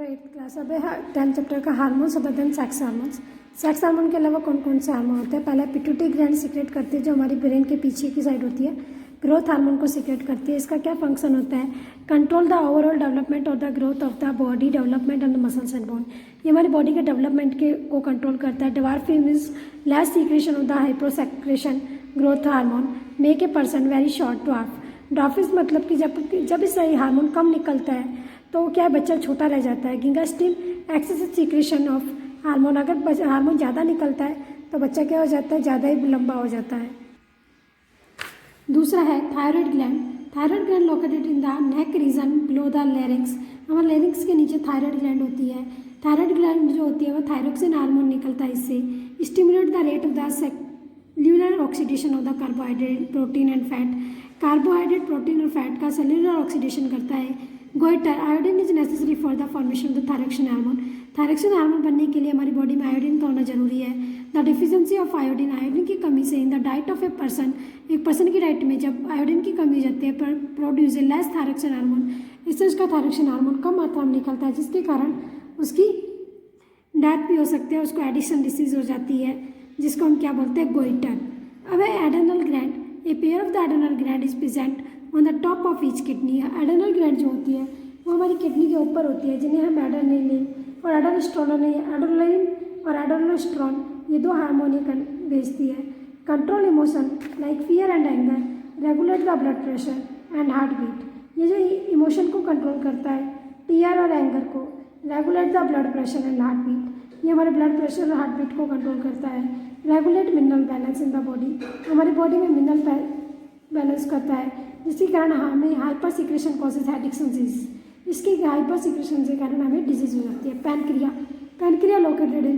8th class. अब है 10th chapter का hormones other than sex hormones. Sex hormone के अलावा कौन कौन से हार्मोन होते हैं? पहला पिट्यूटरी ग्लैंड सीक्रेट करती है जो हमारी ब्रेन के पीछे की साइड होती है, ग्रोथ हार्मोन को सीक्रेट करती है। इसका क्या फंक्शन होता है? कंट्रोल द ओवरऑल डेवलपमेंट और the growth of the body development and the muscles and bone. ये हमारी बॉडी के डेवलपमेंट के को कंट्रोल करता है। Dwarfism is less secretion of the hyposecretion growth hormone make a person very short dwarf. Dwarfism मतलब कि जब इस हार्मोन कम निकलता है तो क्या है, बच्चा छोटा रह जाता है। गिंगास्ट्रीम एक्सेसिव सीक्रेशन ऑफ हार्मोन, अगर हार्मोन ज़्यादा निकलता है तो बच्चा क्या हो जाता है, ज़्यादा ही लंबा हो जाता है। दूसरा है thyroid gland. Thyroid gland located in the neck region below the larynx. हमारे लेरिंग्स के नीचे थायराइड ग्लैंड होती है। थायराइड ग्लैंड जो होती है वो थायरोक्सिन हार्मोन निकलता है इससे। Stimulate the rate of the cellular oxidation of the carbohydrate protein and fat. Carbohydrate protein और फैट का सेल्युलर ऑक्सीडेशन करता है। Goitre iodine is necessary for the formation of the thyroxine hormone. Thyroxine hormone बनने के लिए हमारी body में iodine का होना जरूरी है। The deficiency of iodine, iodine की कमी से in the diet of a person, एक पर्सन की डाइट में जब आयोडीन की कमी हो जाती है पर produce a less thyroxine hormone, इससे उसका थायरोक्सिन हार्मोन कम मात्रा में निकलता है जिसके कारण उसकी डेथ भी हो सकती है, उसको एडिक्शन डिसीज हो जाती है जिसको हम क्या बोलते हैं, गोइटर। अब है adrenal gland. A pair of the adrenal gland is present on the top of each kidney. Adrenal gland जो होती है वो हमारी किडनी के ऊपर होती है, जिन्हें हम एडेनिलिन और एडोस्टेरोन एडोलिन और एडोस्टेरोन ये दो हार्मोन ही भेजती है। Control emotion like fear and anger, regulate the blood pressure and heart beat. ये जो इमोशन को कंट्रोल करता है, फियर और एंगर को, regulate the blood pressure and heart beat, ये हमारे ब्लड प्रेशर और हार्ट बीट को कंट्रोल करता है। Regulate mineral balance in the body, हमारी बॉडी में मिनरल बैलेंस करता है जिसके कारण हमें hyper secretion causes addiction disease. इसकी हाइपर सीक्रेशन के कारण हमें डिजीज हो जाती है। Pancreas, pancreas located in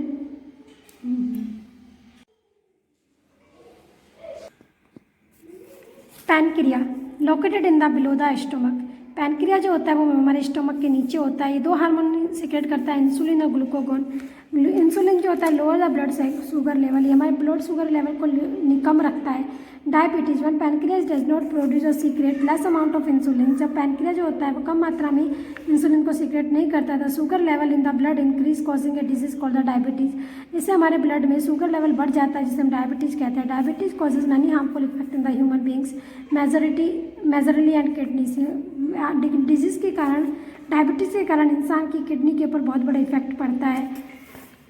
pancreas located in the below the stomach. Pancreas जो होता है वो हमारे स्टोमक के नीचे होता है। ये दो हार्मोन सीक्रेट करता है, इंसुलिन और ग्लूकोगोन। इंसुलिन जो होता है lower the blood sugar level, ये हमारे ब्लड शुगर लेवल को कम रखता है। Diabetes, one pancreas does not produce और secrete less amount of insulin. जब पैनक्रिया जो होता है वो कम मात्रा में इंसुलिन को सीक्रेट नहीं करता था, sugar level in the blood increase causing a disease called the diabetes. इससे हमारे ब्लड में शुगर लेवल बढ़ जाता है जिसे हम डायबिटीज कहते हैं। Diabetes causes many harmful effect in the human beings majorly and kidney से। डिजीज के कारण, डायबिटीज के कारण इंसान की किडनी के ऊपर बहुत बड़ा इफेक्ट पड़ता है।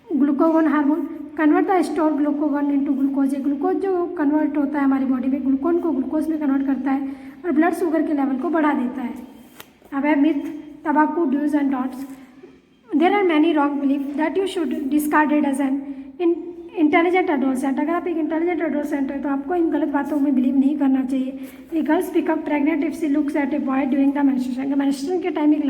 Glucagon hormone convert the store glucagon into glucose. Glucose जो कन्वर्ट होता है हमारी बॉडी में, ग्लूकोन को ग्लूकोज में कन्वर्ट करता है और ब्लड शुगर के लेवल को बढ़ा देता है। अब है मिथ, तंबाकू, dos and don'ts. There are many wrong belief that you should discarded as an intelligent adolescent. अगर आप एक इंटेलिजेंट एडोलसेंट है तो आपको इन गलत बातों में बिलीव नहीं करना चाहिए। A girls become pregnant if she looks at a boy during the menstruation. Menstruation के टाइम एक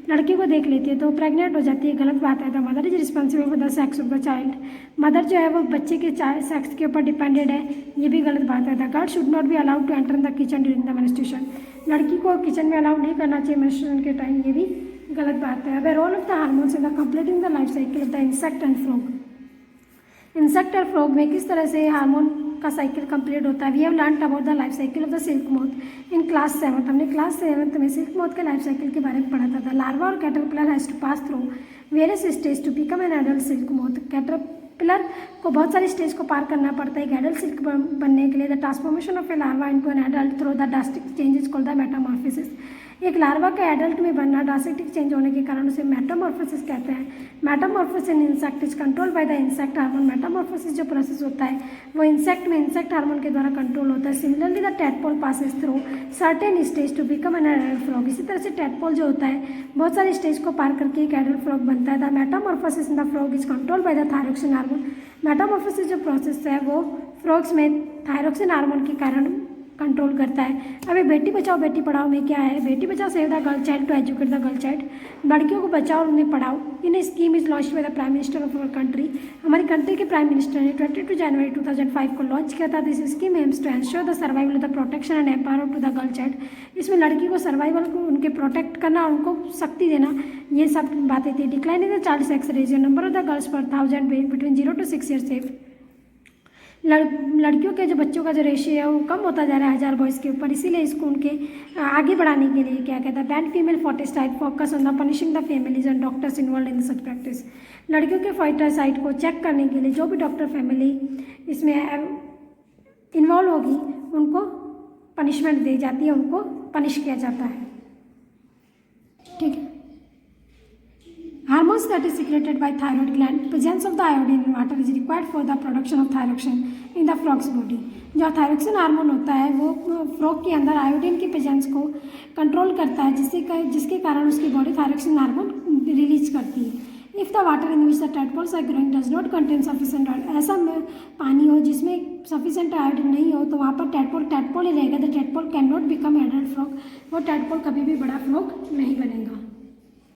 लड़की को देख लेती है तो प्रेग्नेंट हो जाती है, गलत बात है। The mother is responsible for the sex of the child. Mother जो है वो बच्चे के सेक्स के ऊपर डिपेंडेड है, ये भी गलत बात है। The girl should not be allowed to enter in the kitchen during the menstruation. लड़की को किचन में अलाउड नहीं करना चाहिए मेंस्ट्रुएशन के टाइम, ये भी गलत बात है। अब role of the hormones in the completing the life cycle of the insect and frog. Insect और फ्रॉग में किस तरह से हार्मोन का साइकिल कंप्लीट होता है। We have learn about the life cycle of the silk moth in class 7। हमने class 7 में सिल्क मोथ के लाइफ साइकिल के बारे में पढ़ा था। द लार्वा और caterpillar has to pass through various stage to become an adult silk moth. Caterpillar को बहुत सारी स्टेज को पार करना पड़ता है एक एडल्ट सिल्क बनने के लिए। The transformation of A larva into an adult through the drastic changes called the Metamorphosis. एक लार्वा का एडल्ट में बनना, ड्रास्टिक चेंज होने के कारण उसे मेटामॉर्फोसिस कहते हैं। Metamorphosis in insect is control by the insect hormone. Metamorphosis जो प्रोसेस होता है वो इंसेक्ट में इंसेक्ट हार्मोन के द्वारा कंट्रोल होता है। Similarly the tadpole passes through certain stage to become an adult frog. इसी तरह से टैडपोल जो होता है बहुत सारी स्टेज को पार करके एक एडल्ट फ्रॉग बनता है। The Metamorphosis in the frog is control by the thyroxine hormone. Metamorphosis जो प्रोसेस है वो फ्रॉग्स में थायरोक्सिन हार्मोन के कारण कंट्रोल करता है। अभी बेटी बचाओ बेटी पढ़ाओ में क्या है, बेटी बचाओ save the girl child to educate the girl child. लड़कियों को बचाओ और उन्हें पढ़ाओ। In scheme is launch by the prime minister of our country. हमारी कंट्री के प्राइम मिनिस्टर ने 22 जनवरी 2005 को लॉन्च किया था। This scheme aims to ensure the survival of the protection and empowerment to the girl child. इसमें लड़की को सर्वाइवल को उनके प्रोटेक्ट करना और उनको शक्ति देना, ये सब बातें थी। Decline in the child sex ratio, number of the girls पर 1000 बिटवीन 0 to 6 years सेफ लड़कियों के जो बच्चों का जो रेशियो है वो कम होता जा रहा है 1000 बॉयज़ के ऊपर, इसीलिए इसको उनके आगे बढ़ाने के लिए क्या कहता है ban female foeticide focus on the punishing the families and doctors involve in such practice. लड़कियों के फर्टिसाइड को चेक करने के लिए जो भी डॉक्टर फैमिली इसमें इन्वॉल्व होगी उनको पनिशमेंट दी जाती है, उनको पनिश किया जाता है। ठीक है। Hormones that is secreted by thyroid gland. Presence of the iodine in water is required for the production of thyroxine in the frog's body. जो थायरोक्सिन हार्मोन होता है वो फ्रॉग के अंदर आयोडीन की प्रेजेंस को कंट्रोल करता है, जिसके कारण उसकी बॉडी थायरोक्सिन हार्मोन रिलीज करती है। If the water in which the tadpoles are growing does not contain sufficient iodine, ऐसा पानी हो जिसमें सफिशेंट आयोडीन नहीं हो तो वहाँ पर टेडपोल ही रहेगा। The tadpole can not become adult frog, वो टेडपोल कभी भी बड़ा फ्रॉग नहीं बनेगा।